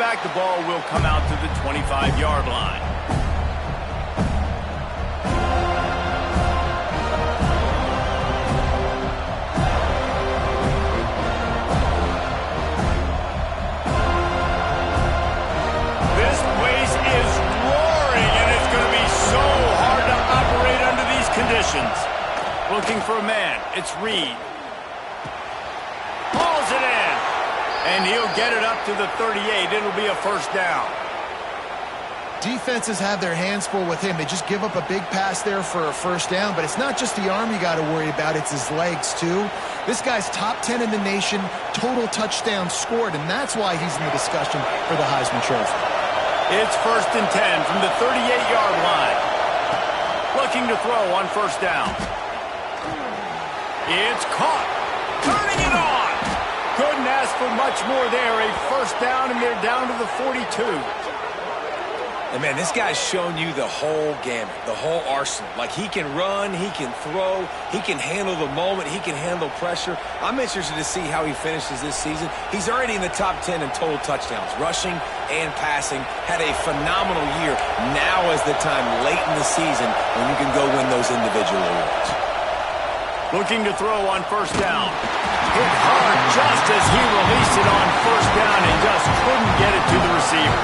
back, the ball will come out to the 25-yard line. This place is roaring, and it's going to be so hard to operate under these conditions. Looking for a man. It's Reed. Hauls it in. And he'll get it up to the 38. It'll be a first down. Defenses have their hands full with him. They just give up a big pass there for a first down, but it's not just the arm you got to worry about. It's his legs, too. This guy's top 10 in the nation, total touchdowns scored, and that's why he's in the discussion for the Heisman Trophy. It's 1st and 10 from the 38-yard line. Looking to throw on first down. It's caught. Turning it on. Couldn't ask for much more there. A first down, and they're down to the 42. And, man, this guy's shown you the whole gamut, the whole arsenal. Like, he can run, he can throw, he can handle the moment, he can handle pressure. I'm interested to see how he finishes this season. He's already in the top 10 in total touchdowns, rushing and passing. Had a phenomenal year. Now is the time late in the season when you can go win those individual awards. Looking to throw on first down. Hit hard just as he released it on first down and just couldn't get it to the receiver.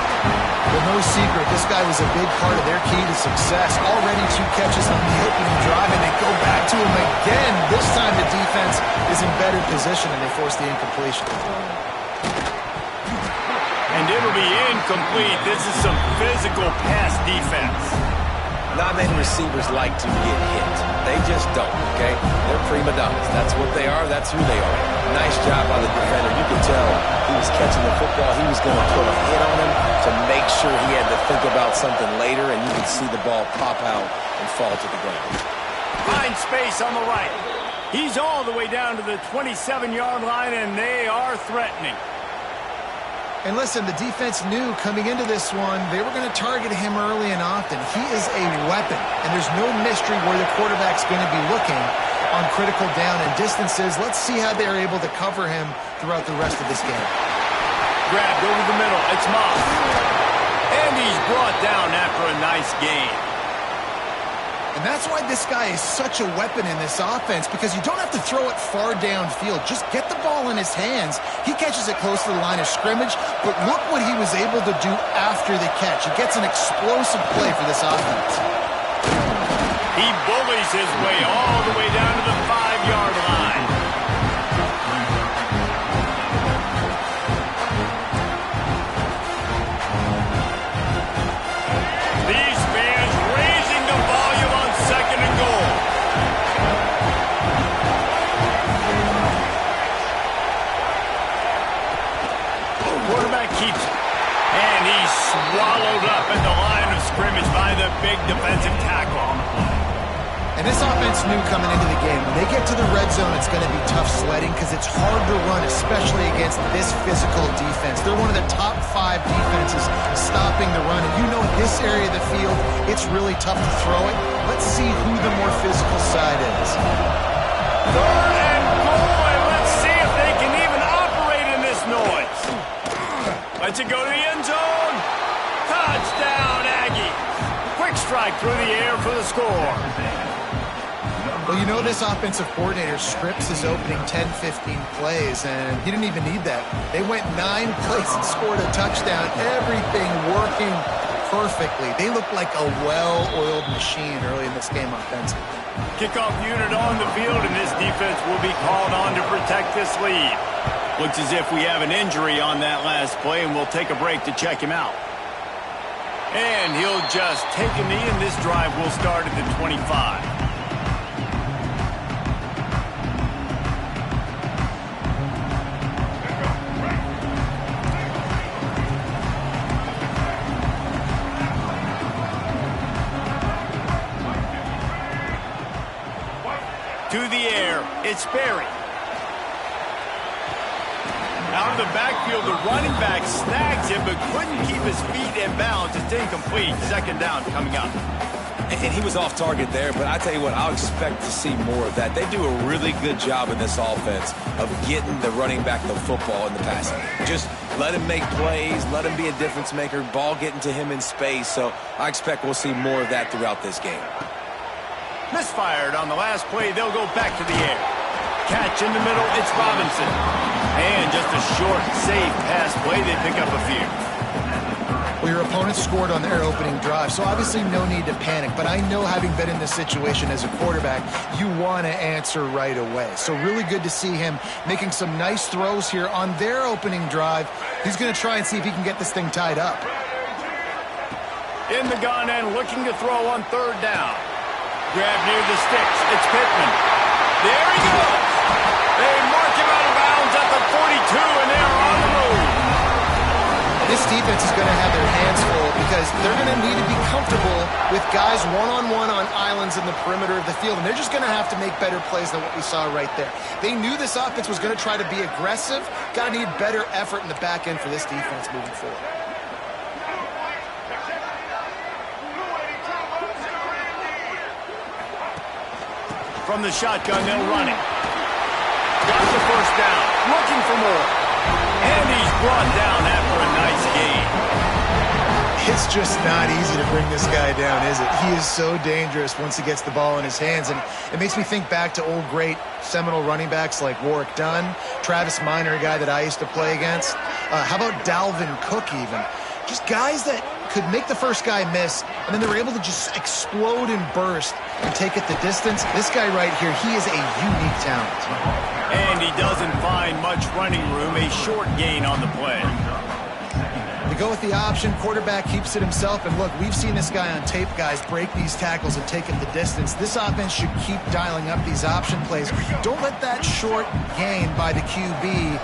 Well, no secret, this guy was a big part of their key to success. Already 2 catches on the opening drive, and they go back to him again. This time the defense is in better position, and they force the incompletion. And it'll be incomplete. This is some physical pass defense. Not many receivers like to get hit. They just don't, okay? They're prima donnas. That's what they are. That's who they are. Nice job by the defender. You could tell he was catching the football. He was going to put a hit on him to make sure he had to think about something later, and you could see the ball pop out and fall to the ground. Find space on the right. He's all the way down to the 27-yard line, and they are threatening. And listen, the defense knew coming into this one, they were going to target him early and often. He is a weapon, and there's no mystery where the quarterback's going to be looking on critical down and distances. Let's see how they're able to cover him throughout the rest of this game. Grabbed over the middle. It's Moss. And he's brought down after a nice gain. And that's why this guy is such a weapon in this offense, because you don't have to throw it far downfield. Just get the ball in his hands. He catches it close to the line of scrimmage, but look what he was able to do after the catch. He gets an explosive play for this offense. He bullies his way all the way down to the 5-yard line. These fans raising the volume on 2nd and goal. Quarterback keeps it. And he's swallowed up at the line of scrimmage by the big defensive tackle. And this offense knew coming into the game, when they get to the red zone, it's going to be tough sledding because it's hard to run, especially against this physical defense. They're one of the top 5 defenses stopping the run. And you know in this area of the field, it's really tough to throw it. Let's see who the more physical side is. 3rd and goal, and let's see if they can even operate in this noise. Lets it go to the end zone. Touchdown, Aggie. Quick strike through the air for the score. Well, you know this offensive coordinator scripts his opening 10, 15 plays, and he didn't even need that. They went 9 plays and scored a touchdown. Everything working perfectly. They look like a well-oiled machine early in this game offensively. Kickoff unit on the field, and this defense will be called on to protect this lead. Looks as if we have an injury on that last play, and we'll take a break to check him out. And he'll just take a knee, and this drive will start at the 25. To the air, it's Berry. Out of the backfield, the running back snags him, but couldn't keep his feet in bounds. It's incomplete. 2nd down coming up. And he was off target there, but I tell you what, I'll expect to see more of that. They do a really good job in this offense of getting the running back the football in the passing game. Just Let him make plays. Let him be a difference maker. Ball getting to him in space. So I expect we'll see more of that throughout this game. Misfired on the last play. They'll go back to the air. Catch in the middle. It's Robinson. And just a short, safe pass play. They pick up a few. Well, your opponent scored on their opening drive, so obviously no need to panic. But I know, having been in this situation as a quarterback, you want to answer right away. So really good to see him making some nice throws here on their opening drive. He's going to try and see if he can get this thing tied up. In the gun and looking to throw on third down. Grab near the sticks. It's Pittman. There he goes. They mark him out of bounds at the 42, and they're on the move. This defense is going to have their hands full because they're going to need to be comfortable with guys one-on-one on islands in the perimeter of the field, and they're just going to have to make better plays than what we saw right there. They knew this offense was going to try to be aggressive. Got to need better effort in the back end for this defense moving forward. From the shotgun, they'll run it. Got the first down. Looking for more. And he's brought down after a nice gain. It's just not easy to bring this guy down, is it? He is so dangerous once he gets the ball in his hands. And it makes me think back to old great Seminole running backs like Warwick Dunn, Travis Minor, a guy that I used to play against. How about Dalvin Cook even? Just guys that could make the first guy miss, and then they were able to just explode and burst and take it the distance. This guy right here, he is a unique talent. And he doesn't find much running room, a short gain on the play. They go with the option, quarterback keeps it himself, and look, we've seen this guy on tape, guys, break these tackles and take it the distance. This offense should keep dialing up these option plays. Don't let that short gain by the QB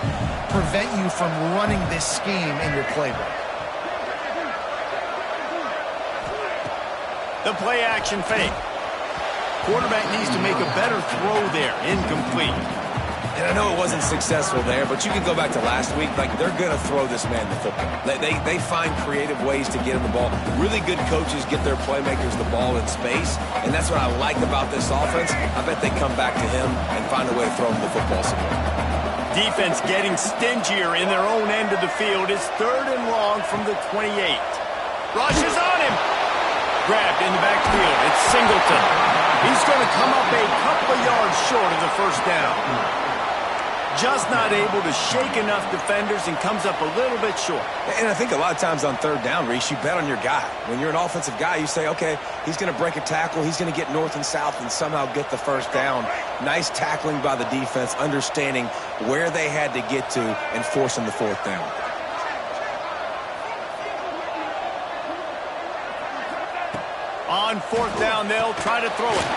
prevent you from running this scheme in your playbook. The play action fake. Quarterback needs to make a better throw there. Incomplete. And I know it wasn't successful there, but you can go back to last week. Like, they're going to throw this man the football. They find creative ways to get him the ball. Really good coaches get their playmakers the ball in space, and that's what I like about this offense. I bet they come back to him and find a way to throw him the football some more. Defense getting stingier in their own end of the field. It's 3rd and long from the 28. Rushes on him. Grabbed in the backfield. It's Singleton. He's going to come up a couple of yards short of the first down. Just not able to shake enough defenders and comes up a little bit short. And I think a lot of times on 3rd down, Reese, you bet on your guy. When you're an offensive guy, you say, okay, he's going to break a tackle. He's going to get north and south and somehow get the first down. Nice tackling by the defense, understanding where they had to get to and forcing the 4th down. On 4th down, they'll try to throw it.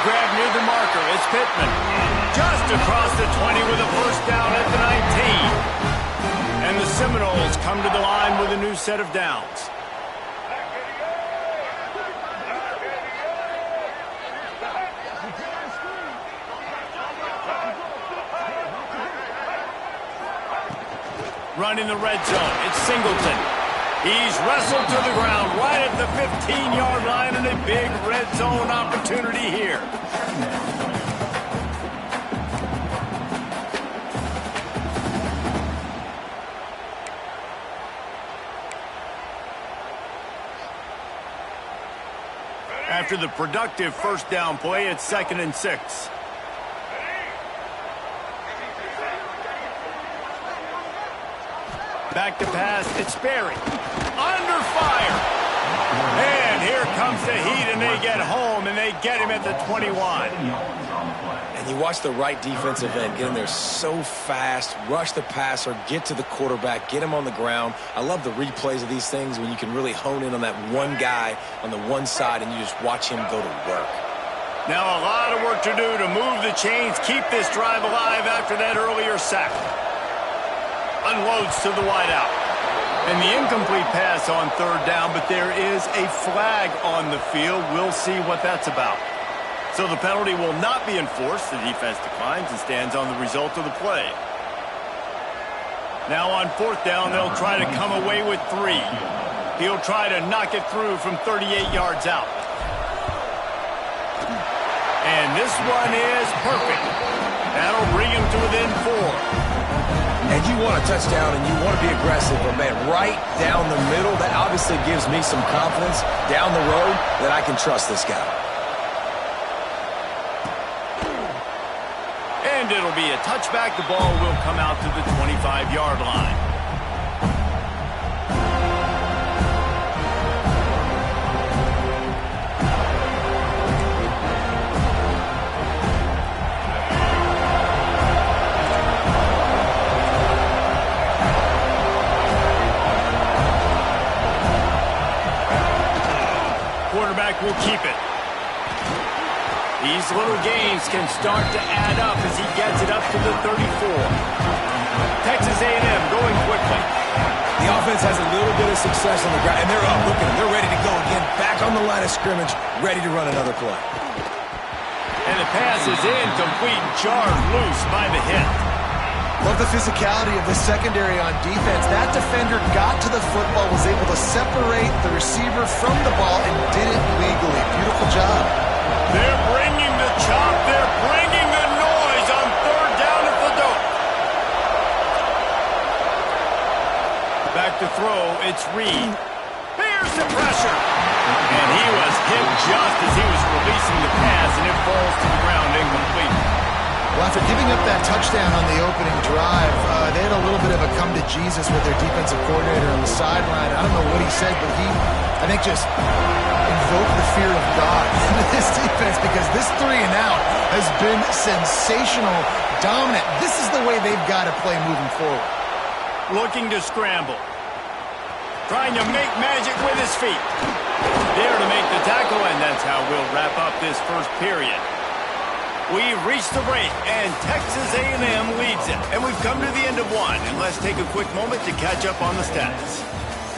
Grab near the marker. It's Pittman. Just across the 20 with a first down at the 19. And the Seminoles come to the line with a new set of downs. Running the red zone. It's Singleton. He's wrestled to the ground right at the 15-yard line, and a big red zone opportunity here. After the productive first down play, it's 2nd and 6. Back to pass, it's Sperry. Under fire. And here comes the heat, and they get home, and they get him at the 21. And you watch the right defensive end get in there so fast, rush the passer, get to the quarterback, get him on the ground. I love the replays of these things when you can really hone in on that one guy on the one side, and you just watch him go to work. Now a lot of work to do to move the chains, keep this drive alive after that earlier sack. Unloads to the wideout. And the incomplete pass on 3rd down, but there is a flag on the field. We'll see what that's about. So the penalty will not be enforced. The defense declines and stands on the result of the play. Now on 4th down, they'll try to come away with 3. He'll try to knock it through from 38 yards out. And this one is perfect. That'll bring him to within 4. And you want a touchdown and you want to be aggressive, but man, right down the middle, that obviously gives me some confidence down the road that I can trust this guy. And it'll be a touchback. The ball will come out to the 25-yard line. Quarterback will keep it. These little gains can start to add up as he gets it up to the 34. Texas A&M going quickly. The offense has a little bit of success on the ground, and they're up. Look at them. They're ready to go again. Back on the line of scrimmage, ready to run another play. And the pass is incomplete, jarred loose by the hit. Love the physicality of the secondary on defense. That defender got to the football, was able to separate the receiver from the ball, and did it legally. Beautiful job. They're bringing the chop. They're bringing the noise on third down at the dope. Back to throw. It's Reed. Here's the pressure. And he was hit just as he was releasing the pass, and it falls to the ground incomplete. Well, after giving up that touchdown on the opening drive, they had a little bit of a come to Jesus with their defensive coordinator on the sideline. I don't know what he said, but he, I think, just invoked the fear of God into this defense, because this 3 and out has been sensational, dominant. This is the way they've got to play moving forward. Looking to scramble. Trying to make magic with his feet. There to make the tackle, and that's how we'll wrap up this first period. We've reached the break, and Texas A&M leads it. And we've come to the end of one, and let's take a quick moment to catch up on the stats.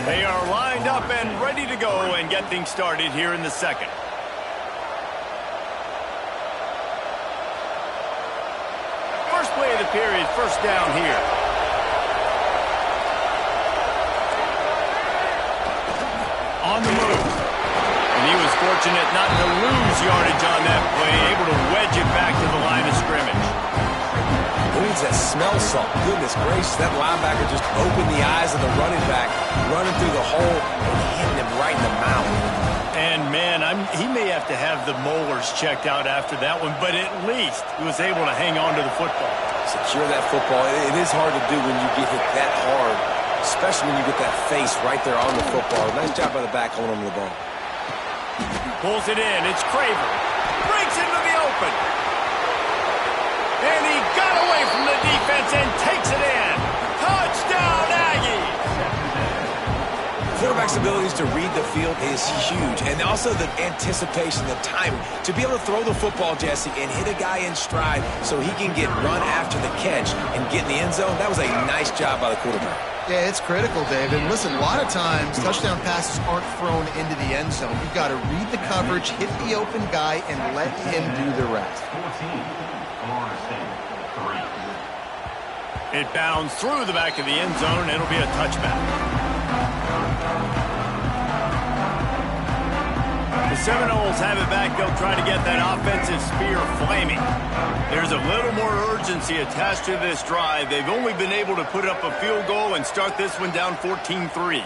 They are lined up and ready to go and get things started here in the second. First play of the period, first down here. On the move. And he was fortunate not to lose yardage on that play, able to wedge it back to the line of scrimmage. Who needs that smell salt? Goodness gracious, that linebacker just opened the eyes of the running back, running through the hole and hitting him right in the mouth. And, man, he may have to have the molars checked out after that one, but at least he was able to hang on to the football. Secure that football. It is hard to do when you get hit that hard, especially when you get that face right there on the football. Nice job by the back holding on to the ball. Pulls it in. It's Craver. Breaks into the open. And he got away from the defense and takes it in. Touchdown, Aggies! Quarterback's abilities to read the field is huge. And also the anticipation, the timing. To be able to throw the football, Jesse, and hit a guy in stride so he can get run after the catch and get in the end zone, that was a nice job by the quarterback. Yeah, it's critical, David. Listen, a lot of times touchdown passes aren't thrown into the end zone. You've got to read the coverage, hit the open guy, and let him do the rest. It bounds through the back of the end zone. It'll be a touchback. The Seminoles have it back. They'll try to get that offensive spear flaming. There's a little more urgency attached to this drive. They've only been able to put up a field goal and start this one down 14-3.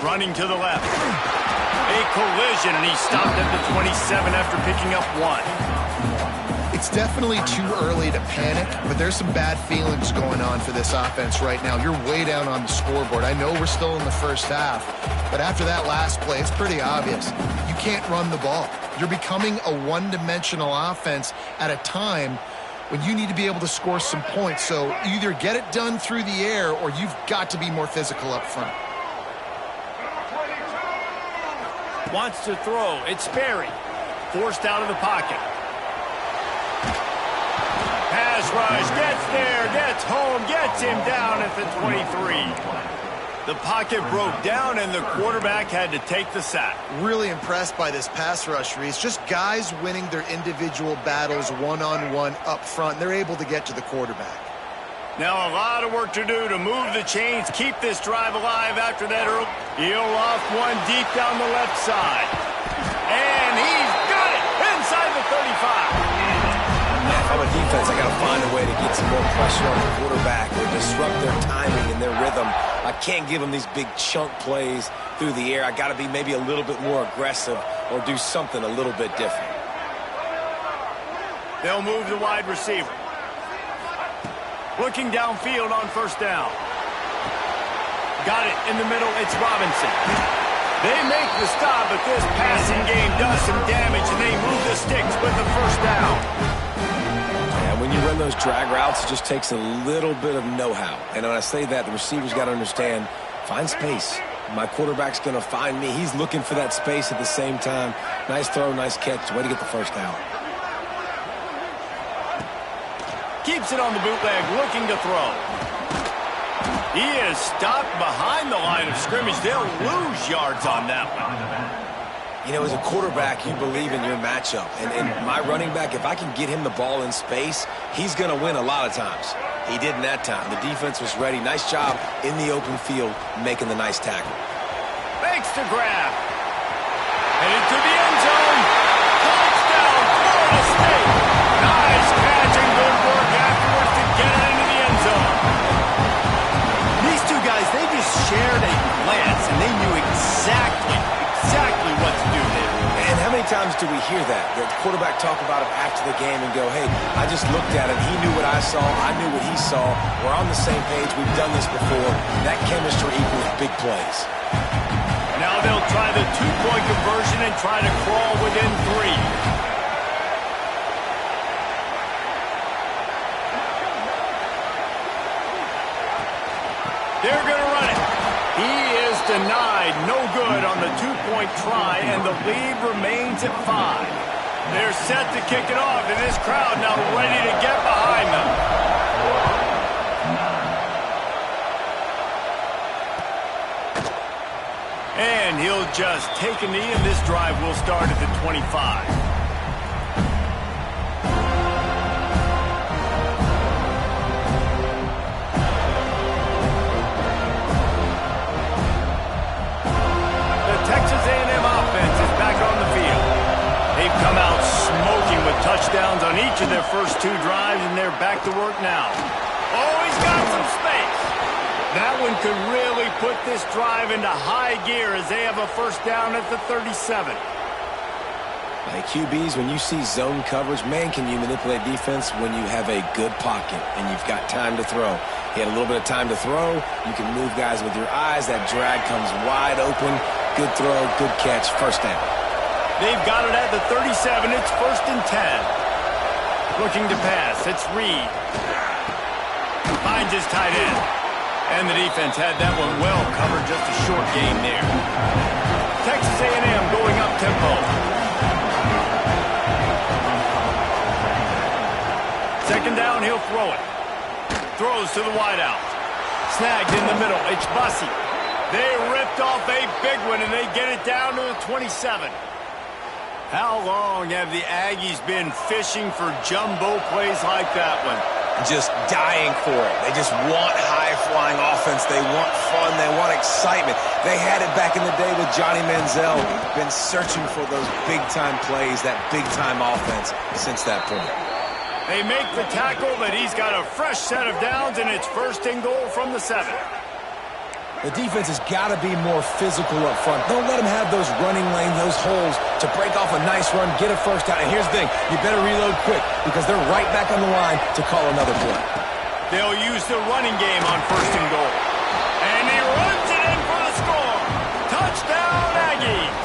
Running to the left. A collision, and he stopped at the 27 after picking up 1. It's definitely too early to panic, but there's some bad feelings going on for this offense right now. You're way down on the scoreboard. I know we're still in the first half, but after that last play, it's pretty obvious. You can't run the ball. You're becoming a one-dimensional offense at a time when you need to be able to score some points. So either get it done through the air, or you've got to be more physical up front. Wants to throw. It's Sperry. Forced out of the pocket. Pass rush, gets there, gets home, gets him down at the 23. The pocket broke down, and the quarterback had to take the sack. Really impressed by this pass rush, Reese. Just guys winning their individual battles one-on-one up front. They're able to get to the quarterback. Now a lot of work to do to move the chains, keep this drive alive after that early. He'll off one deep down the left side. And he's got it! Man, if I'm a defense, I got to find a way to get some more pressure on the quarterback or disrupt their timing and their rhythm. I can't give them these big chunk plays through the air. I got to be maybe a little bit more aggressive or do something a little bit different. They'll move the wide receiver. Looking downfield on first down. Got it in the middle. It's Robinson. They make the stop, but this passing game does some damage, and they move the sticks with the first down. And when you run those drag routes, it just takes a little bit of know-how. And when I say that, the receiver's got to understand, find space. My quarterback's going to find me. He's looking for that space at the same time. Nice throw, nice catch. Way to get the first down. Keeps it on the bootleg, looking to throw. He is stopped behind the line of scrimmage. They'll lose yards on that one. You know, as a quarterback, you believe in your matchup. And my running back, if I can get him the ball in space, he's going to win a lot of times. He did in that time. The defense was ready. Nice job in the open field making the nice tackle. Makes the grab. Headed to the end zone. Touchdown, Florida State. Nice catch and good work afterwards to get it into the end zone. These two guys, they just shared a glance, and they knew exactly what to do there. And how many times do we hear that? The quarterback talk about it after the game and go, hey, I just looked at him. He knew what I saw. I knew what he saw. We're on the same page. We've done this before. That chemistry equals big plays. Now they'll try the two-point conversion and try to crawl within 3. They're going to run it. He is denied. No good on the two-point try, and the lead remains at 5. They're set to kick it off, and this crowd now ready to get behind them. And he'll just take a knee, and this drive will start at the 25. Texas A&M offense is back on the field. They've come out smoking with touchdowns on each of their first 2 drives, and they're back to work now. Oh, he's got some space. That one could really put this drive into high gear as they have a first down at the 37. Like QBs, when you see zone coverage, man, can you manipulate defense when you have a good pocket and you've got time to throw. He had a little bit of time to throw. You can move guys with your eyes. That drag comes wide open. Good throw, good catch, first down. They've got it at the 37. It's 1st and 10. Looking to pass. It's Reed. Finds his tight end. And the defense had that one well covered. Just a short gain there. Texas A&M going up tempo. Second down, he'll throw it. Throws to the wideout. Snagged in the middle. It's Bussey. They ripped off a big one, and they get it down to the 27. How long have the Aggies been fishing for jumbo plays like that one? Just dying for it. They just want high-flying offense. They want fun. They want excitement. They had it back in the day with Johnny Manziel. Been searching for those big-time plays, that big-time offense since that point. They make the tackle, but he's got a fresh set of downs, and it's 1st and goal from the 7. The defense has got to be more physical up front. Don't let them have those running lanes, those holes to break off a nice run, get a first down. And here's the thing, you better reload quick because they're right back on the line to call another play. They'll use the running game on 1st and goal. And he runs it in for the score. Touchdown, Aggies.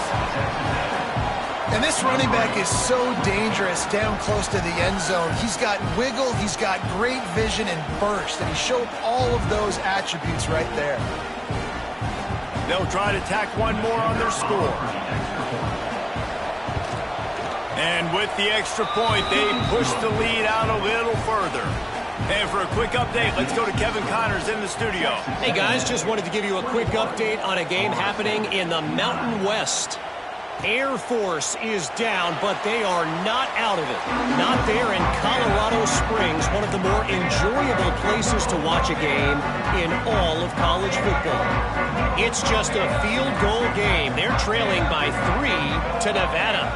And this running back is so dangerous down close to the end zone. He's got wiggle, he's got great vision and burst, and he showed all of those attributes right there. They'll try to tack one more on their score. And with the extra point, they push the lead out a little further. And for a quick update, let's go to Kevin Connors in the studio. Hey, guys, just wanted to give you a quick update on a game happening in the Mountain West. Air Force is down, but they are not out of it. Not there in Colorado Springs, one of the more enjoyable places to watch a game in all of college football. It's just a field goal game. They're trailing by 3 to Nevada.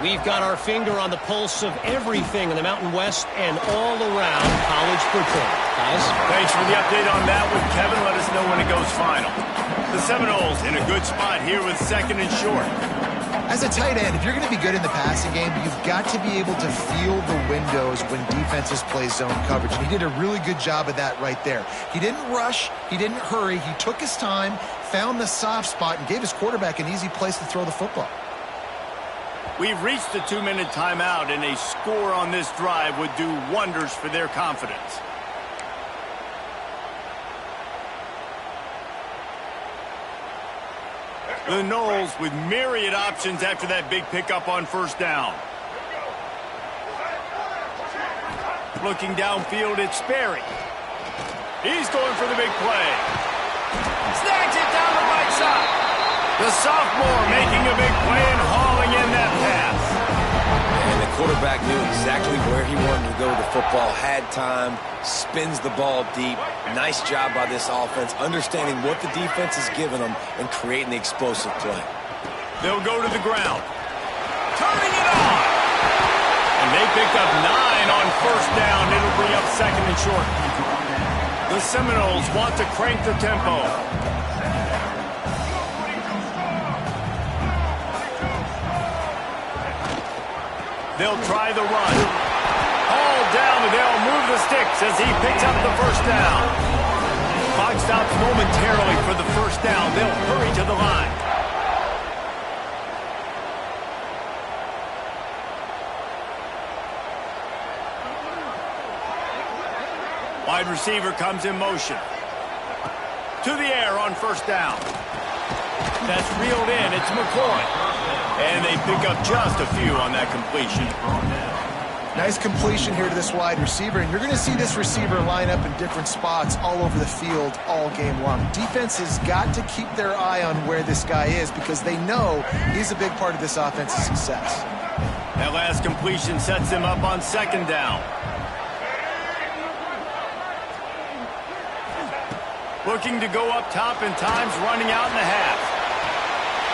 We've got our finger on the pulse of everything in the Mountain West and all around college football. Guys? Thanks for the update on that one, Kevin. Let us know when it goes final. The Seminoles in a good spot here with 2nd and short. As a tight end, if you're going to be good in the passing game, you've got to be able to feel the windows when defenses play zone coverage. And he did a really good job of that right there. He didn't rush. He didn't hurry. He took his time, found the soft spot, and gave his quarterback an easy place to throw the football. We've reached the 2-minute timeout, and a score on this drive would do wonders for their confidence. The Noles with myriad options after that big pickup on 1st down. Looking downfield, it's Sperry. He's going for the big play. Snags it down the right side. The sophomore making a big play and hauling in that pass. And the quarterback knew exactly where he wanted to go with the football, had time, spins the ball deep. Nice job by this offense, understanding what the defense is giving them and creating the explosive play. They'll go to the ground. Turning it on. And they pick up 9 on 1st down. It'll bring up 2nd and short. The Seminoles want to crank the tempo. They'll try the run. All down, and they'll move the sticks as he picks up the 1st down. Clock stops momentarily for the 1st down. They'll hurry to the line. Wide receiver comes in motion. To the air on 1st down. That's reeled in. It's McCoy. And they pick up just a few on that completion. Nice completion here to this wide receiver, and you're going to see this receiver line up in different spots all over the field all game long. Defense has got to keep their eye on where this guy is because they know he's a big part of this offense's success. That last completion sets him up on 2nd down. Looking to go up top and time's running out in the half.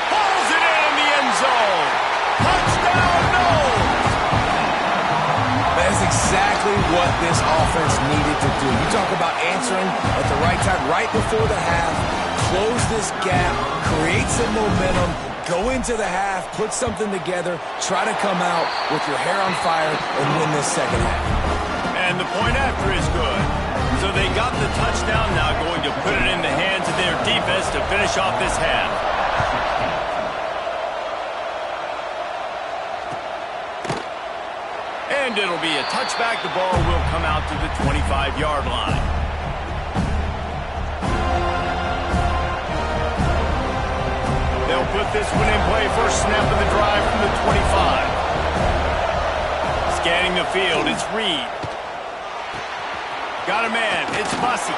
Pulls it in the end zone. Touchdown, Noles! That is exactly what this offense needed to do. You talk about answering at the right time, right before the half, close this gap, create some momentum, go into the half, put something together, try to come out with your hair on fire and win this 2nd half. And the point after is good. So they got the touchdown, now going to put it in the hands of their defense to finish off this half. And it'll be a touchback. The ball will come out to the 25-yard line. They'll put this one in play. First snap of the drive from the 25. Scanning the field, it's Reed. Got a man, it's Bussey.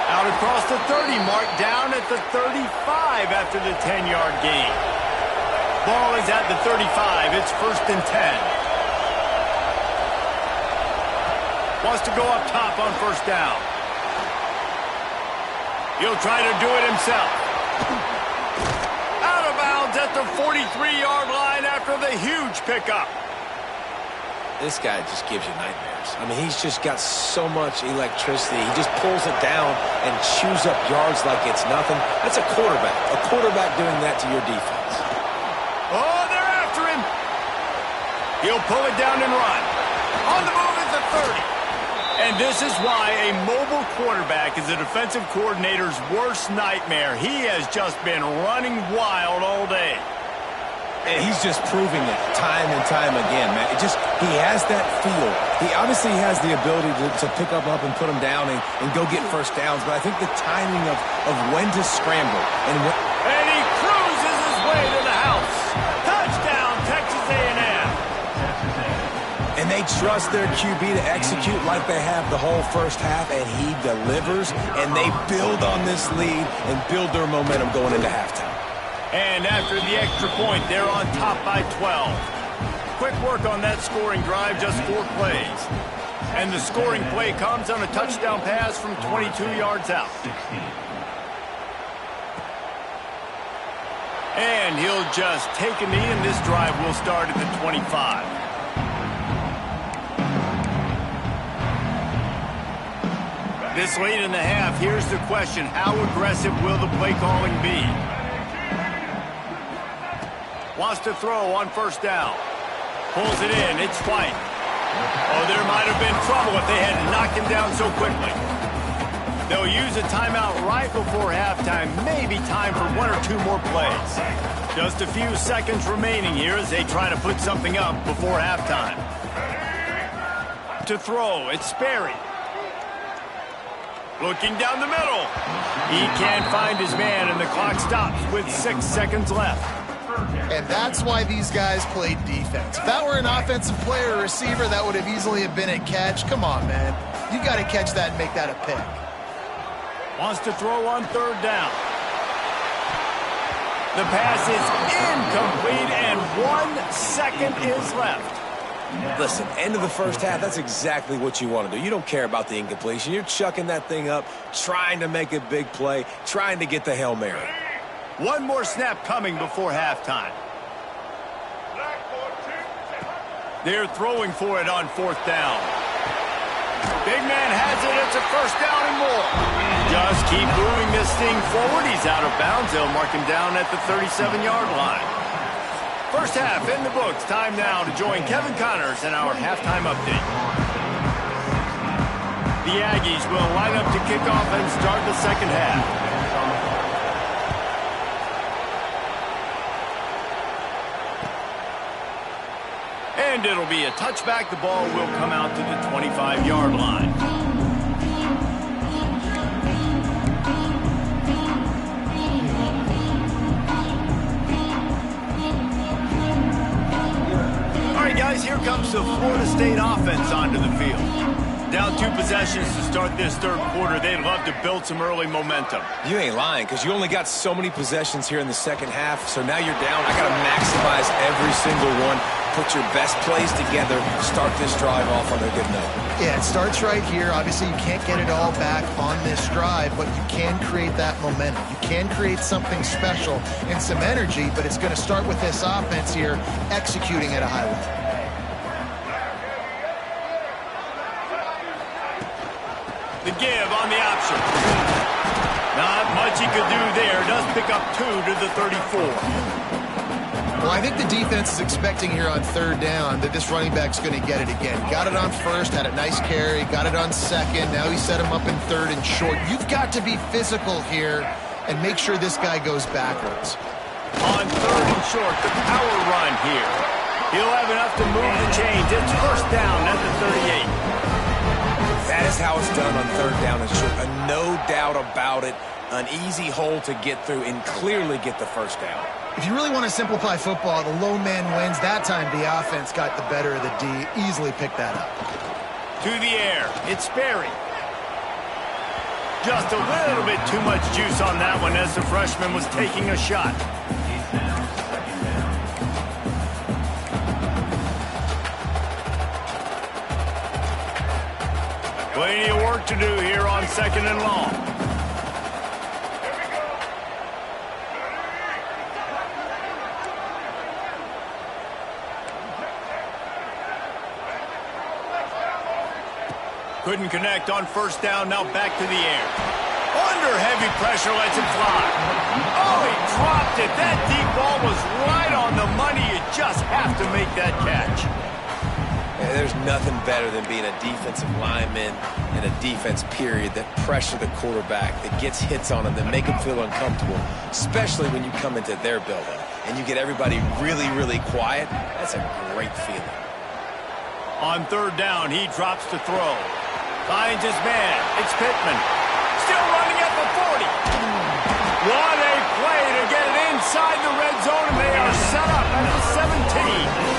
Out across the 30 mark, down at the 35 after the 10-yard gain. Ball is at the 35, it's 1st and 10. Wants to go up top on 1st down. He'll try to do it himself. Out of bounds at the 43-yard line after the huge pickup. This guy just gives you nightmares. I mean, he's just got so much electricity. He just pulls it down and chews up yards like it's nothing. That's a quarterback. A quarterback doing that to your defense. Oh, they're after him. He'll pull it down and run. On the move at the 30. And this is why a mobile quarterback is a defensive coordinator's worst nightmare. He has just been running wild all day. And he's just proving it time and time again, man. He has that feel. He obviously has the ability to pick up and put him down and go get 1st downs, but I think the timing of when to scramble and when... And he cruises his way to the house. Touchdown, Texas A&M. And they trust their QB to execute like they have the whole 1st half, and he delivers, and they build on this lead and build their momentum going into halftime. And after the extra point, they're on top by 12. Quick work on that scoring drive, just 4 plays. And the scoring play comes on a touchdown pass from 22 yards out. And he'll just take a knee, and this drive will start at the 25. This late in the half, here's the question. How aggressive will the play calling be? Wants to throw on first down. Pulls it in. It's White. Oh, there might have been trouble if they had knocked him down so quickly. They'll use a timeout right before halftime. Maybe time for one or two more plays. Just a few seconds remaining here as they try to put something up before halftime. To throw, it's Sperry. Looking down the middle. He can't find his man, and the clock stops with 6 seconds left. And that's why these guys played defense. If that were an offensive player or receiver, that would have easily have been a catch. Come on, man. You got to catch that and make that a pick. Wants to throw on third down. The pass is incomplete, and 1 second is left. Listen, end of the first half, that's exactly what you want to do. You don't care about the incompletion. You're chucking that thing up, trying to make a big play, trying to get the Hail Mary. One more snap coming before halftime. They're throwing for it on fourth down. Big man has it. It's a first down and more. Just keep moving this thing forward. He's out of bounds. They'll mark him down at the 37-yard line. First half in the books. Time now to join Kevin Connors in our halftime update. The Aggies will line up to kick off and start the second half. And it'll be a touchback. The ball will come out to the 25-yard line. All right, guys, here comes the Florida State offense onto the field. Down 2 possessions to start this third quarter. They'd love to build some early momentum. You ain't lying, because you only got so many possessions here in the second half, so now you're down. I got to maximize every single one. Put your best plays together. Start this drive off on a good note. Yeah, it starts right here. Obviously, you can't get it all back on this drive, but you can create that momentum. You can create something special and some energy, but it's going to start with this offense here executing at a high level. The give on the option. Not much he could do there. Does pick up 2 to the 34. Well, I think the defense is expecting here on third down that this running back's going to get it again. Got it on first, had a nice carry, got it on second. Now he set him up in third and short. You've got to be physical here and make sure this guy goes backwards. On third and short, the power run here. He'll have enough to move the chains. It's first down at the 38. That is how it's done on third down and short. No doubt about it. An easy hole to get through and clearly get the first down. If you really want to simplify football, the low man wins. That time the offense got the better of the D. Easily picked that up. To the air. It's Sperry. Just a little bit too much juice on that one as the freshman was taking a shot. Plenty of work to do here on second and long. Couldn't connect on first down. Now back to the air. Under heavy pressure, lets it fly. Oh, he dropped it. That deep ball was right on the money. You just have to make that catch. Yeah, there's nothing better than being a defensive lineman in a defense period that pressure the quarterback, that gets hits on him, that make him feel uncomfortable, especially when you come into their building and you get everybody really, really quiet. That's a great feeling. On third down, he drops to throw. Finds his man. It's Pittman. Still running at the 40. What a play to get it inside the red zone, and they are set up at the 17.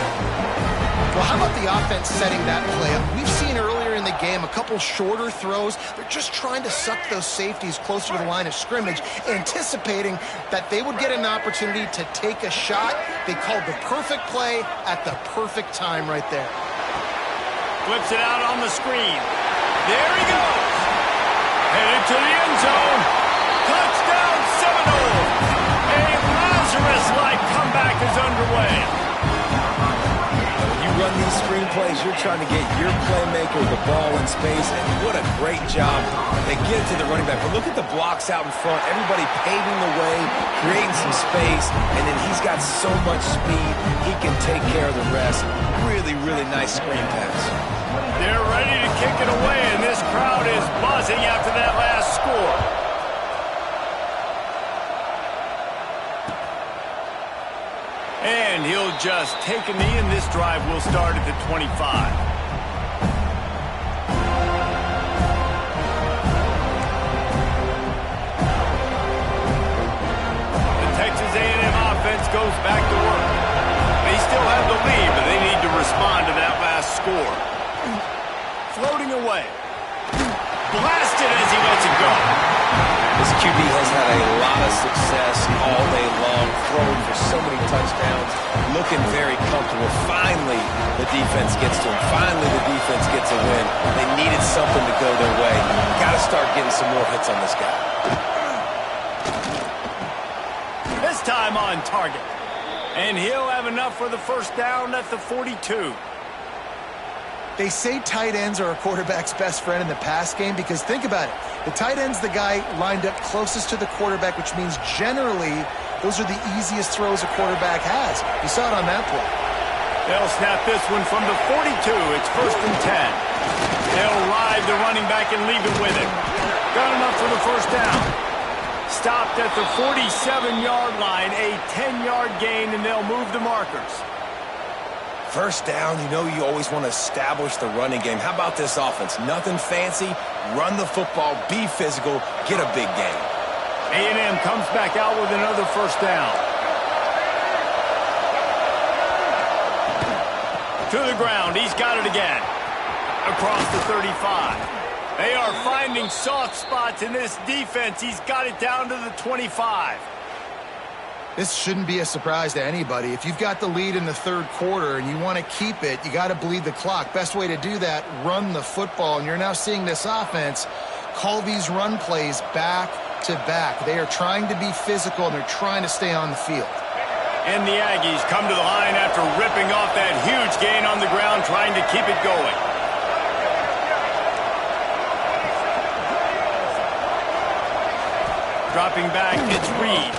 Well, how about the offense setting that play up? We've seen earlier in the game a couple shorter throws. They're just trying to suck those safeties closer to the line of scrimmage, anticipating that they would get an opportunity to take a shot. They called the perfect play at the perfect time right there. Flips it out on the screen. There he goes. Headed to the end zone. Touchdown Seminoles. A Lazarus screenplays, you're trying to get your playmaker the ball in space, and what a great job. They get to the running back. But look at the blocks out in front. Everybody paving the way, creating some space, and then he's got so much speed, he can take care of the rest. Really, really nice screen pass. They're ready to kick it away, and this crowd is buzzing after that last score. And he'll just take a knee, and this drive will start at the 25. The Texas A&M offense goes back to work. They still have the lead, but they need to respond to that last score. Floating away. Blasted as he lets it go. This QB has had a lot of success all day long, throwing for so many touchdowns, looking very comfortable. Finally, the defense gets to him. Finally, the defense gets a win. They needed something to go their way. Got to start getting some more hits on this guy. This time on target. And he'll have enough for the first down at the 42. They say tight ends are a quarterback's best friend in the pass game because think about it. The tight end's the guy lined up closest to the quarterback, which means generally those are the easiest throws a quarterback has. You saw it on that play. They'll snap this one from the 42. It's 1st and 10. They'll ride the running back and leave it with him. Got enough for the first down. Stopped at the 47-yard line, a 10-yard gain, and they'll move the markers. First down, you know you always want to establish the running game. How about this offense? Nothing fancy. Run the football, be physical, get a big gain. A&M comes back out with another first down. To the ground. He's got it again. Across the 35. They are finding soft spots in this defense. He's got it down to the 25. This shouldn't be a surprise to anybody. If you've got the lead in the third quarter and you want to keep it, you got to bleed the clock. Best way to do that, run the football. And you're now seeing this offense call these run plays back to back. They are trying to be physical, and they're trying to stay on the field. And the Aggies come to the line after ripping off that huge gain on the ground, trying to keep it going. Dropping back, it's Reed.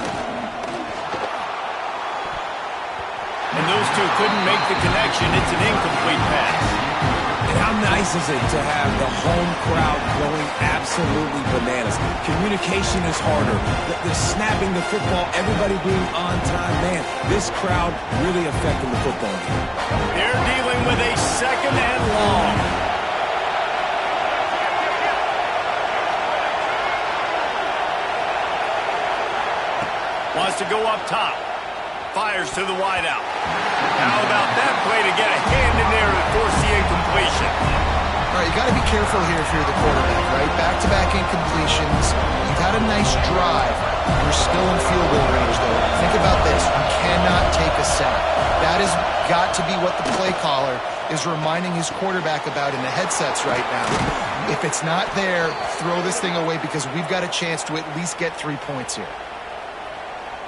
And those two couldn't make the connection. It's an incomplete pass. And how nice is it to have the home crowd going absolutely bananas? Communication is harder. The snapping the football, everybody being on time. Man, this crowd really affecting the football game. They're dealing with a 2nd and long. Wants to go up top. Fires to the wideout. How about that play to get a hand in there and force the incompletion? All right, you got to be careful here if you're the quarterback, right? Back-to-back incompletions. You've had a nice drive. You're still in field goal range, though. Think about this. You cannot take a sack. That has got to be what the play caller is reminding his quarterback about in the headsets right now. If it's not there, throw this thing away because we've got a chance to at least get 3 points here.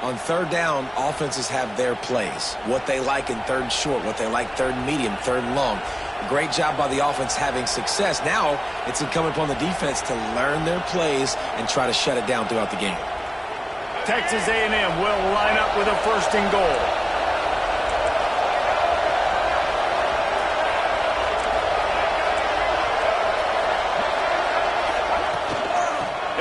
On third down, offenses have their plays. What they like in third and short, what they like third and medium, third and long. Great job by the offense having success. Now it's incumbent upon the defense to learn their plays and try to shut it down throughout the game. Texas A&M will line up with a 1st and goal.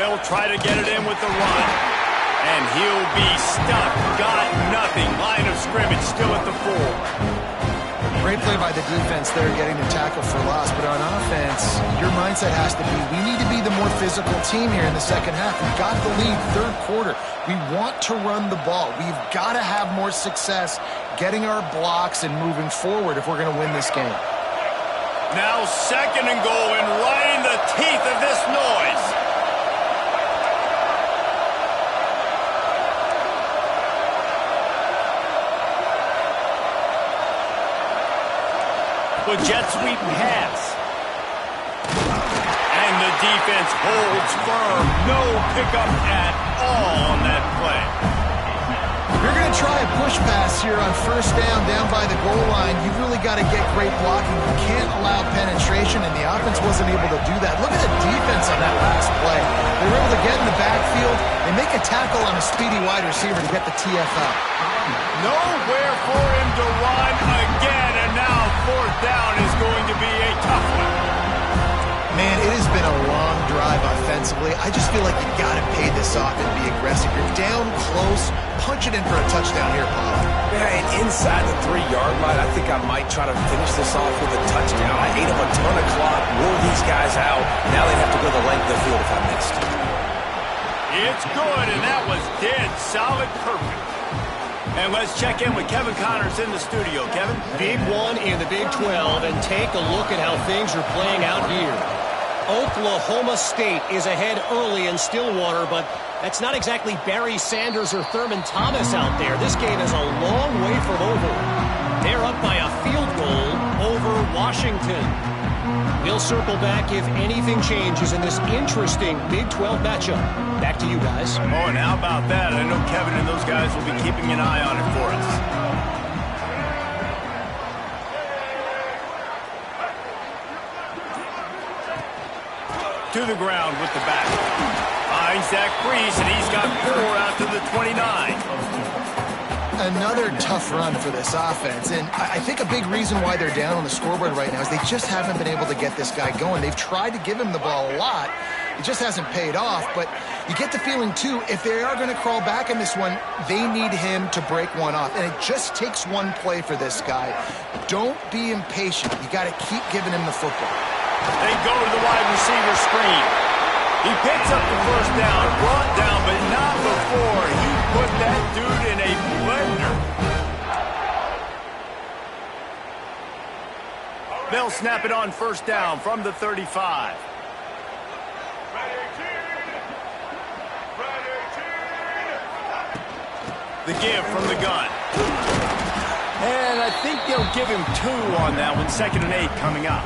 They'll try to get it in with the run. And he'll be stuck. Got nothing. Line of scrimmage still at the 4. Great play by the defense there, getting the tackle for loss. But on offense, your mindset has to be, we need to be the more physical team here in the second half. We've got the lead, third quarter. We want to run the ball. We've got to have more success getting our blocks and moving forward if we're going to win this game. Now 2nd and goal, and right in the teeth of this noise. A jet sweep pass. And the defense holds firm. No pickup at all on that play. You're going to try a push pass here on first down by the goal line. You've really got to get great blocking. You can't allow penetration, and the offense wasn't able to do that. Look at the defense on that last play. They were able to get in the backfield and make a tackle on a speedy wide receiver to get the TFL. Nowhere for him to run again, and now fourth down is going to be a tough one. Man, it has been a long drive offensively. I just feel like you got to pay this off and be aggressive. You're down close. Punch it in for a touchdown here, Paul. Yeah, and inside the 3-yard line, I think I might try to finish this off with a touchdown. I ate up a ton of clock, wore these guys out. Now they have to go the length of the field if I missed. It's good, and that was dead solid perfect. And let's check in with Kevin Connors in the studio. Kevin? Big one in the Big 12, and take a look at how things are playing out here. Oklahoma State is ahead early in Stillwater, but that's not exactly Barry Sanders or Thurman Thomas out there. This game is a long way from over. They're up by a field goal over Washington. We'll circle back if anything changes in this interesting Big 12 matchup. Back to you guys. Oh, and how about that? I know Kevin and those guys will be keeping an eye on it for us. To the ground with the back. Finds that crease, and he's got 4 out to the 29. Another tough run for this offense, and I think a big reason why they're down on the scoreboard right now is they just haven't been able to get this guy going. They've tried to give him the ball a lot. It just hasn't paid off, but you get the feeling, too, if they are going to crawl back in this one, they need him to break one off, and it just takes one play for this guy. Don't be impatient. You got to keep giving him the football. They go to the wide receiver screen. He picks up the first down, brought down, but not before he put that dude in a blender. They'll snap it on first down from the 35. The give from the gun. And I think they'll give him 2 on that one. 2nd and 8 coming up.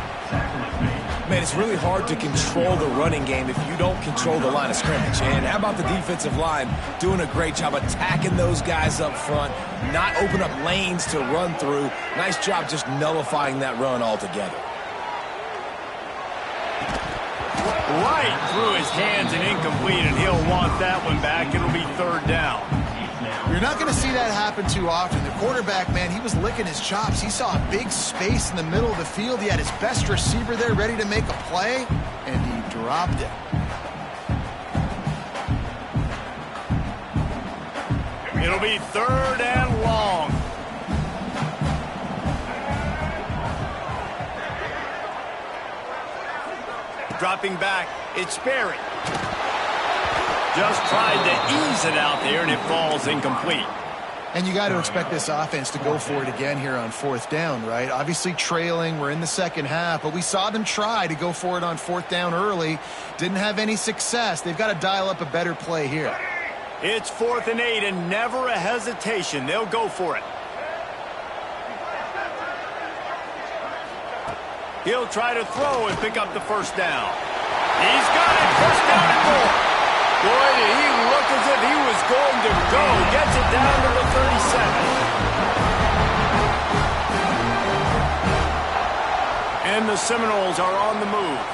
Man, it's really hard to control the running game if you don't control the line of scrimmage. And how about the defensive line doing a great job attacking those guys up front, not open up lanes to run through. Nice job just nullifying that run altogether. Right through his hands and incomplete, and he'll want that one back. It'll be 3rd down. You're not going to see that happen too often. The quarterback, man, he was licking his chops. He saw a big space in the middle of the field. He had his best receiver there ready to make a play, and he dropped it. It'll be 3rd and long. Dropping back, it's Barry. Just tried to ease it out there, and it falls incomplete. And you got to expect this offense to go for it again here on 4th down, right? Obviously trailing, we're in the second half, but we saw them try to go for it on 4th down early. Didn't have any success. They've got to dial up a better play here. It's 4th and 8, and never a hesitation. They'll go for it. He'll try to throw and pick up the first down. He's got it. First down and more. Boy, did he look as if he was going to go. Gets it down to the 37. And the Seminoles are on the move.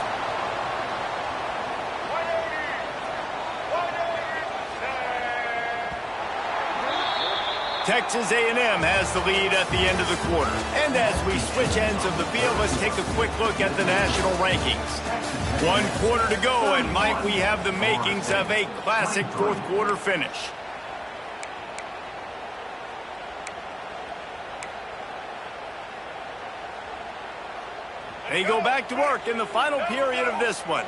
Texas A&M has the lead at the end of the quarter. And as we switch ends of the field, let's take a quick look at the national rankings. 1 quarter to go, and Mike, we have the makings of a classic 4th quarter finish. They go back to work in the final period of this one.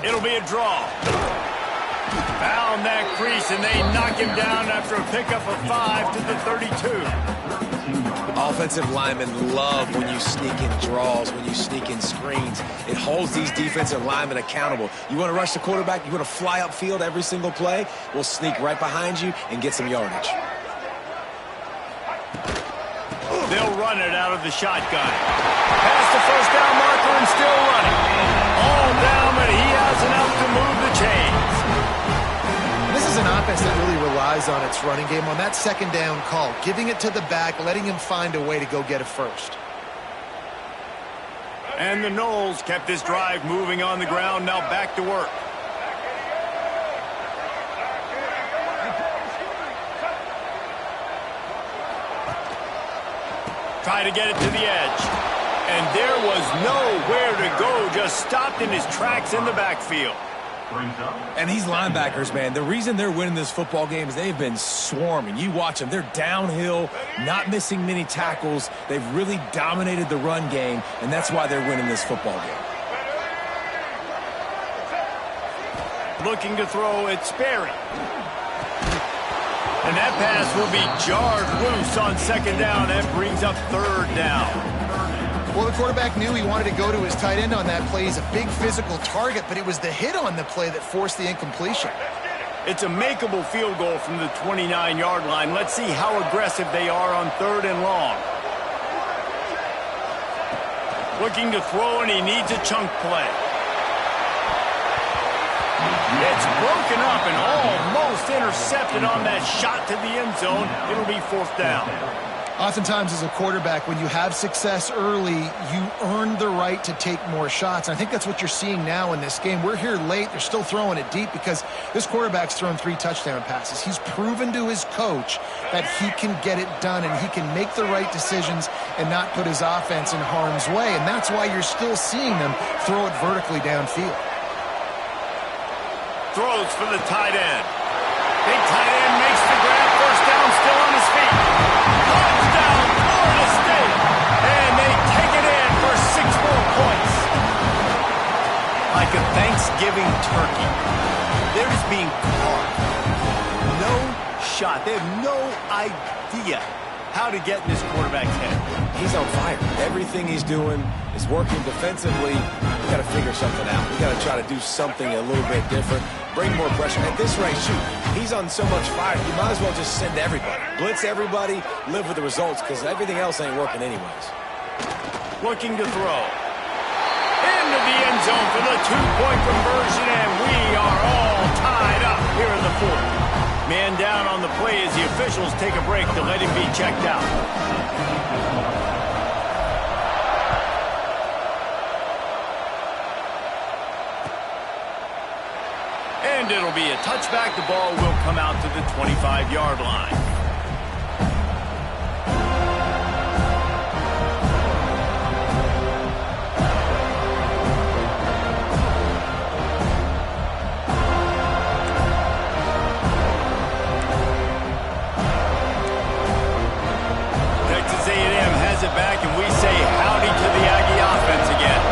It'll be a draw. Found that crease, and they knock him down after a pickup of 5 to the 32. Offensive linemen love when you sneak in draws, when you sneak in screens. It holds these defensive linemen accountable. You want to rush the quarterback, you want to fly upfield every single play, we'll sneak right behind you and get some yardage. They'll run it out of the shotgun. Past the first down marker and still running. All down, but he has enough to move the chains. does on its running game on that second down call, giving it to the back, letting him find a way to go get a first. And the Knowles kept this drive moving on the ground, now back to work. Try to get it to the edge. And there was nowhere to go, just stopped in his tracks in the backfield. And these linebackers, man, the reason they're winning this football game is they've been swarming. You watch them. They're downhill, not missing many tackles. They've really dominated the run game, and that's why they're winning this football game. Looking to throw, it's Sperry. And that pass will be jarred loose on second down. That brings up third down. Well, the quarterback knew he wanted to go to his tight end on that play. He's a big physical target, but it was the hit on the play that forced the incompletion. It's a makeable field goal from the 29-yard line. Let's see how aggressive they are on third and long. Looking to throw, and he needs a chunk play. It's broken up and almost intercepted on that shot to the end zone. It'll be fourth down. Oftentimes as a quarterback, when you have success early, you earn the right to take more shots. And I think that's what you're seeing now in this game. We're here late. They're still throwing it deep because this quarterback's thrown 3 touchdown passes. He's proven to his coach that he can get it done and he can make the right decisions and not put his offense in harm's way. And that's why you're still seeing them throw it vertically downfield. Throws for the tight end. Big tight end makes the grab. First down, still on his feet. Touchdown, Florida State. And they take it in for 6 more points. Like a Thanksgiving turkey. They're just being carved. No shot. They have no idea how to get in this quarterback's head. He's on fire. Everything he's doing is working defensively. We got to figure something out. We got to try to do something a little bit different. Bring more pressure. At this rate, shoot, he's on so much fire, you might as well just send everybody. Blitz everybody, live with the results, because everything else ain't working anyways. Looking to throw. Into the end zone for the 2-point conversion, and we are all tied up here in the fourth. Man down on the play as the officials take a break to let him be checked out. And it'll be a touchback. The ball will come out to the 25-yard line. Texas A&M has it back, and we say howdy to the Aggie offense again.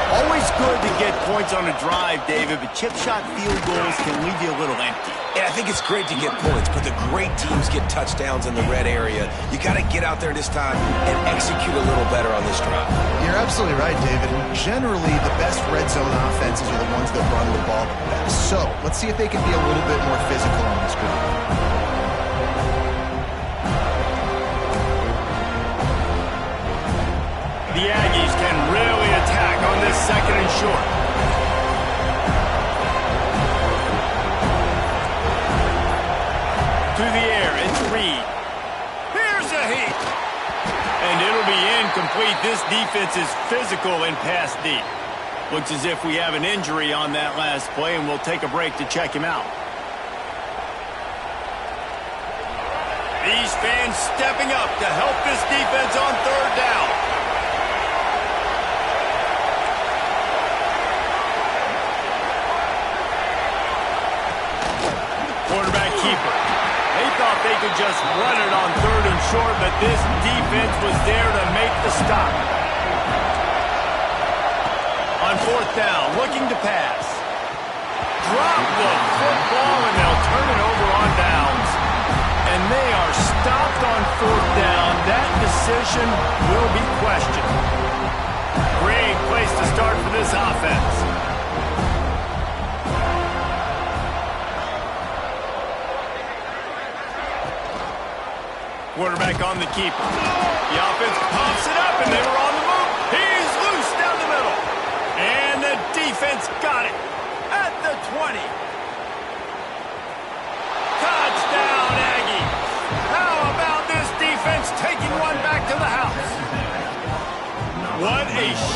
Always good to get points on a drive, David, but chip shot field goals can leave you a little empty. Yeah, I think it's great to get points, but the great teams get touchdowns in the red area. You got to get out there this time and execute a little better on this drive. You're absolutely right, David. Generally, the best red zone offenses are the ones that run the ball the best. So, let's see if they can be a little bit more physical on this drive. The Aggies can really attack on this second and short. To the air, it's Reed. Here's a heat. And it'll be incomplete. This defense is physical and pass deep. Looks as if we have an injury on that last play, and we'll take a break to check him out. These fans stepping up to help this defense on third down. Quarterback keeper. They thought they could just run it on third and short, but this defense was there to make the stop. On fourth down, looking to pass. Drop the football, and they'll turn it over on downs. And they are stopped on fourth down. That decision will be questioned. Great place to start for this offense. Quarterback on the keeper. The offense pops it up, and they were on the move. He's loose down the middle. And the defense got it at the 20. Touchdown,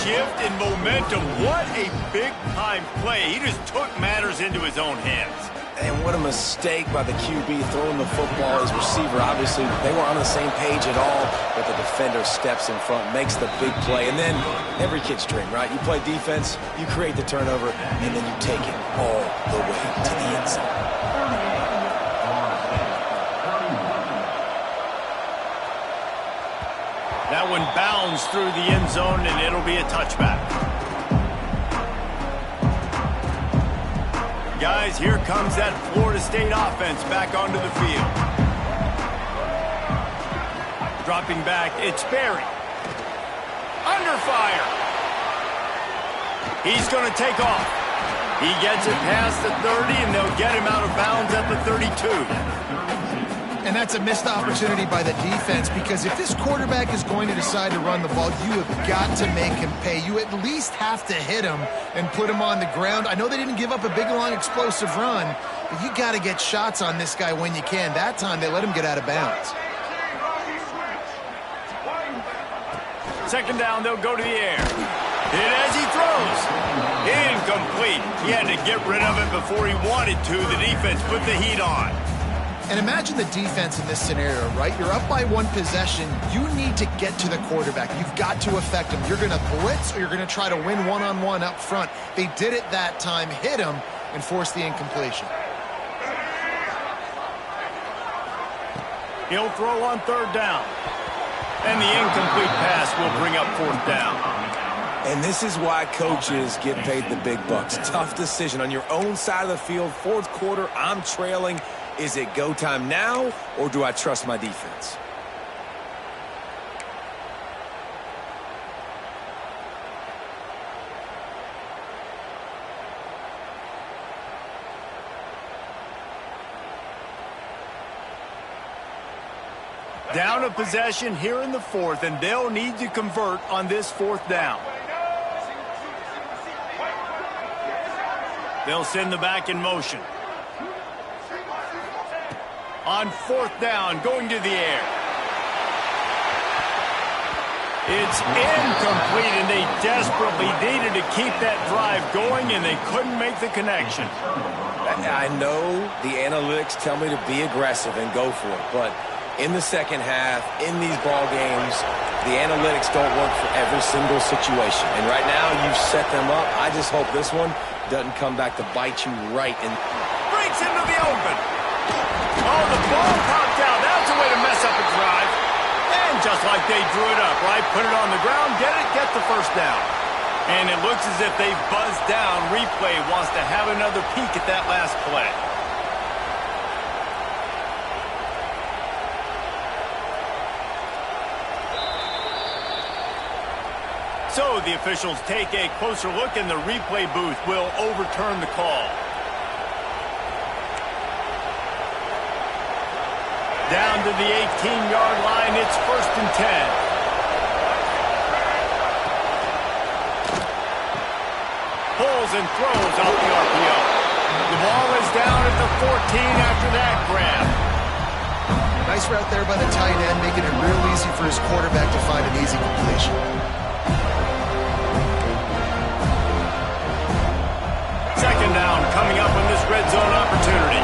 shift in momentum. What a big-time play. He just took matters into his own hands. And what a mistake by the QB throwing the football. His receiver, obviously, they weren't on the same page at all, but the defender steps in front, makes the big play. And then every kid's dream, right? You play defense, you create the turnover, and then you take it all the way to the end zone. That one bounds through the end zone, and it'll be a touchback. Guys, here comes that Florida State offense back onto the field. Dropping back, it's Berry. Under fire. He's going to take off. He gets it past the 30, and they'll get him out of bounds at the 32. And that's a missed opportunity by the defense, because if this quarterback is going to decide to run the ball, you have got to make him pay. You at least have to hit him and put him on the ground. I know they didn't give up a big, long, explosive run, but you got to get shots on this guy when you can. That time, they let him get out of bounds. Second down, they'll go to the air. Hit as he throws. Incomplete. He had to get rid of it before he wanted to. The defense put the heat on. And imagine the defense in this scenario, right? You're up by one possession. You need to get to the quarterback. You've got to affect him. You're going to blitz, or you're going to try to win one-on-one up front. They did it that time, hit him, and forced the incompletion. He'll throw on third down. And the incomplete pass will bring up fourth down. And this is why coaches get paid the big bucks. Tough decision on your own side of the field. Fourth quarter, I'm trailing. Is it go time now, or do I trust my defense? Down a possession here in the fourth, and they'll need to convert on this fourth down. They'll send the back in motion. On fourth down, going to the air. It's incomplete, and they desperately needed to keep that drive going, and they couldn't make the connection. I know the analytics tell me to be aggressive and go for it, but in the second half, in these ball games, the analytics don't work for every single situation. And right now, you've set them up. I just hope this one doesn't come back to bite you right in. Breaks into the open. Oh, the ball popped out. That's a way to mess up a drive. And just like they drew it up, right? Put it on the ground, get it, get the first down. And it looks as if they've buzzed down. Replay wants to have another peek at that last play. So the officials take a closer look, and the replay booth will overturn the call. Down to the 18-yard line, it's 1st and 10. Pulls and throws off the RPO. The ball is down at the 14 after that grab. Nice route there by the tight end, making it real easy for his quarterback to find an easy completion. Second down coming up on this red zone opportunity.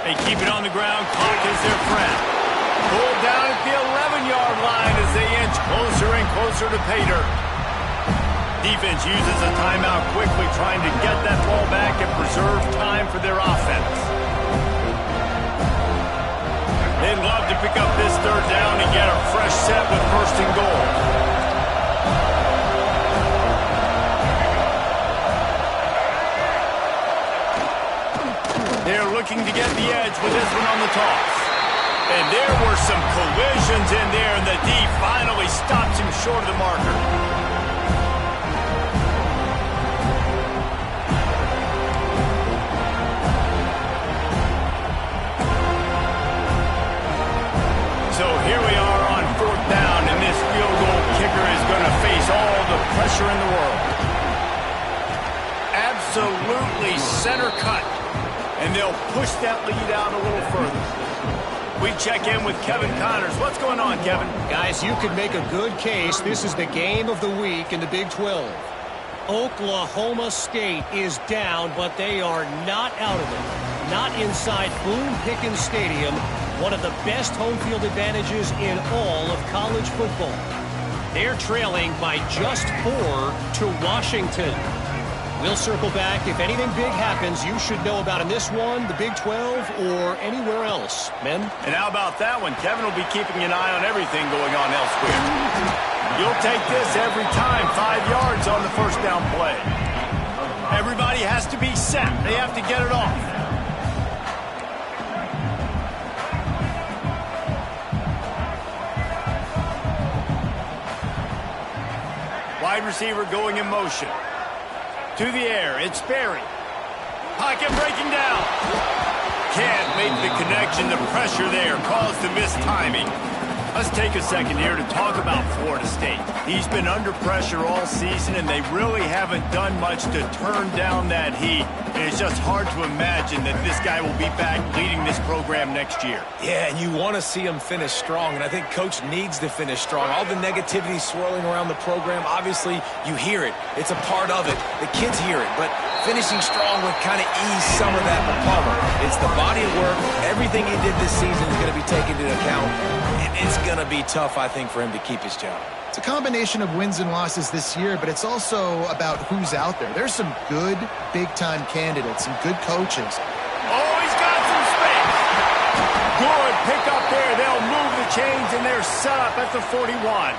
They keep it on the ground. Clock is their friend. Pulled down at the 11-yard line as they inch closer and closer to pay dirt. Defense uses a timeout quickly, trying to get that ball back and preserve time for their offense. They'd love to pick up this third down and get a fresh set with 1st and goal. They're looking to get the edge with this one on the toss. And there were some collisions in there, and the D finally stops him short of the marker. So here we are on 4th down, and this field goal kicker is going to face all the pressure in the world. Absolutely center cut. And they'll push that lead out a little further. We check in with Kevin Connors. What's going on, Kevin? Guys, you could make a good case. This is the game of the week in the Big 12. Oklahoma State is down, but they are not out of it. Not inside Boone Pickens Stadium, one of the best home field advantages in all of college football. They're trailing by just 4 to Washington. We'll circle back. If anything big happens, you should know about in this one, the Big 12, or anywhere else. Men? And how about that one? Kevin will be keeping an eye on everything going on elsewhere. You'll take this every time. 5 yards on the first down play. Everybody has to be set. They have to get it off. Wide receiver going in motion. To the air, it's Berry. Pocket breaking down. Can't make the connection. The pressure there caused the mistiming. Let's take a second here to talk about Florida State. He's been under pressure all season, and they really haven't done much to turn down that heat. And it's just hard to imagine that this guy will be back leading this program next year. Yeah, and you want to see him finish strong, and I think Coach needs to finish strong. All the negativity swirling around the program, obviously you hear it. It's a part of it. The kids hear it, but finishing strong would kind of ease some of that palmer. It's the body of work. Everything he did this season is going to be taken into account. It's going to be tough, I think, for him to keep his job. It's a combination of wins and losses this year, but it's also about who's out there. There's some good big-time candidates, some good coaches. Oh, he's got some space. Good pick up there. They'll move the chains, and they're set up at the 41.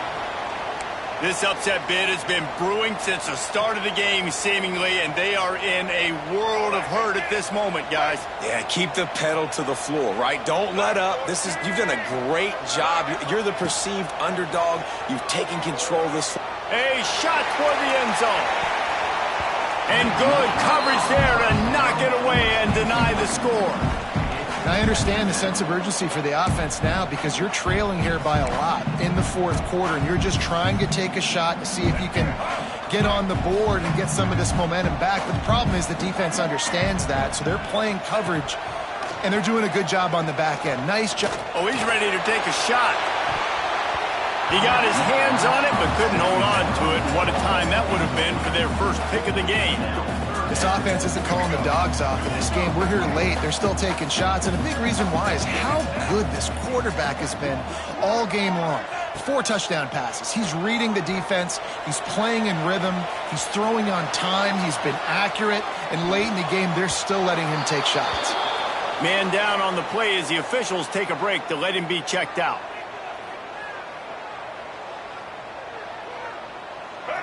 This upset bid has been brewing since the start of the game, seemingly, and they are in a world of hurt at this moment, guys. Yeah, keep the pedal to the floor, right? Don't let up. You've done a great job. You're the perceived underdog. You've taken control of this. A shot toward the end zone. And good coverage there to knock it away and deny the score. I understand the sense of urgency for the offense now because you're trailing here by a lot in the fourth quarter, and you're just trying to take a shot to see if you can get on the board and get some of this momentum back. But the problem is the defense understands that, so they're playing coverage, and they're doing a good job on the back end. Nice job. Oh, he's ready to take a shot. He got his hands on it but couldn't hold on to it. What a time that would have been for their first pick of the game. This offense isn't calling the dogs off in this game. We're here late. They're still taking shots. And a big reason why is how good this quarterback has been all game long. 4 touchdown passes. He's reading the defense. He's playing in rhythm. He's throwing on time. He's been accurate. And late in the game, they're still letting him take shots. Man down on the play as the officials take a break to let him be checked out.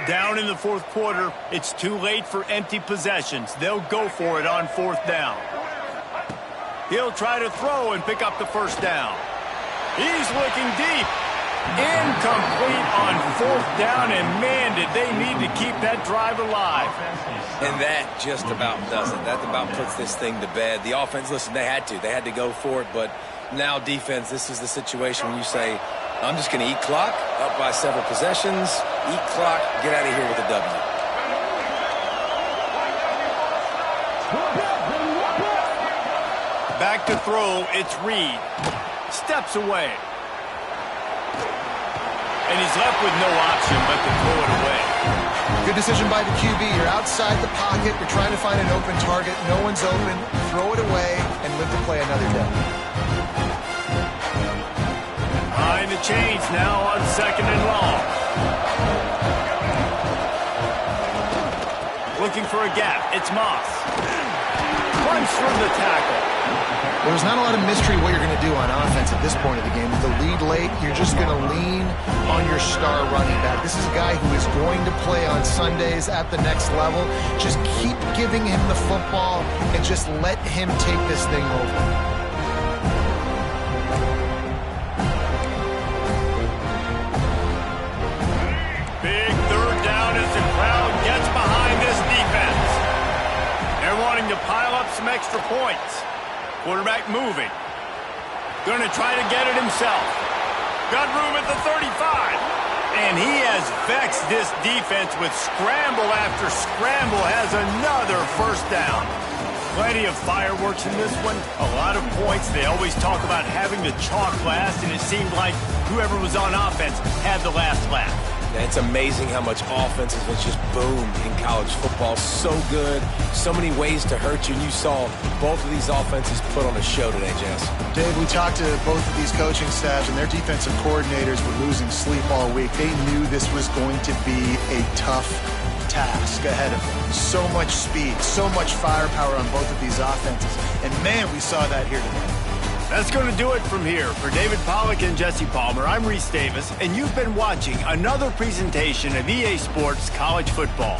Down in the fourth quarter, it's too late for empty possessions. They'll go for it on 4th down. He'll try to throw and pick up the first down. He's looking deep. Incomplete on 4th down, and man, did they need to keep that drive alive. And that just about does it. That about puts this thing to bed. The offense, listen, they had to go for it, but now defense, this is the situation when you say, I'm just going to eat clock, up by several possessions, eat clock, get out of here with a W. Back to throw, it's Reed. Steps away. And he's left with no option but to throw it away. Good decision by the QB. You're outside the pocket. You're trying to find an open target. No one's open. Throw it away and live to play another day. Behind the chains now on 2nd and long. Looking for a gap. It's Moss. Punch from the tackle. Well, there's not a lot of mystery what you're going to do on offense at this point of the game. With the lead late, you're just going to lean on your star running back. This is a guy who is going to play on Sundays at the next level. Just keep giving him the football and just let him take this thing over. To pile up some extra points. Quarterback moving. Going to try to get it himself. Got room at the 35. And he has vexed this defense with scramble after scramble. Has another first down. Plenty of fireworks in this one, a lot of points. They always talk about having the chalk last, and it seemed like whoever was on offense had the last laugh. Yeah, it's amazing how much offenses has just boomed in college football. So good, so many ways to hurt you, and you saw both of these offenses put on a show today, Jess. Dave, we talked to both of these coaching staffs, and their defensive coordinators were losing sleep all week. They knew this was going to be a tough task ahead of them. So much speed, so much firepower on both of these offenses. And, man, we saw that here today. That's going to do it from here. For David Pollack and Jesse Palmer, I'm Reese Davis, and you've been watching another presentation of EA Sports College Football.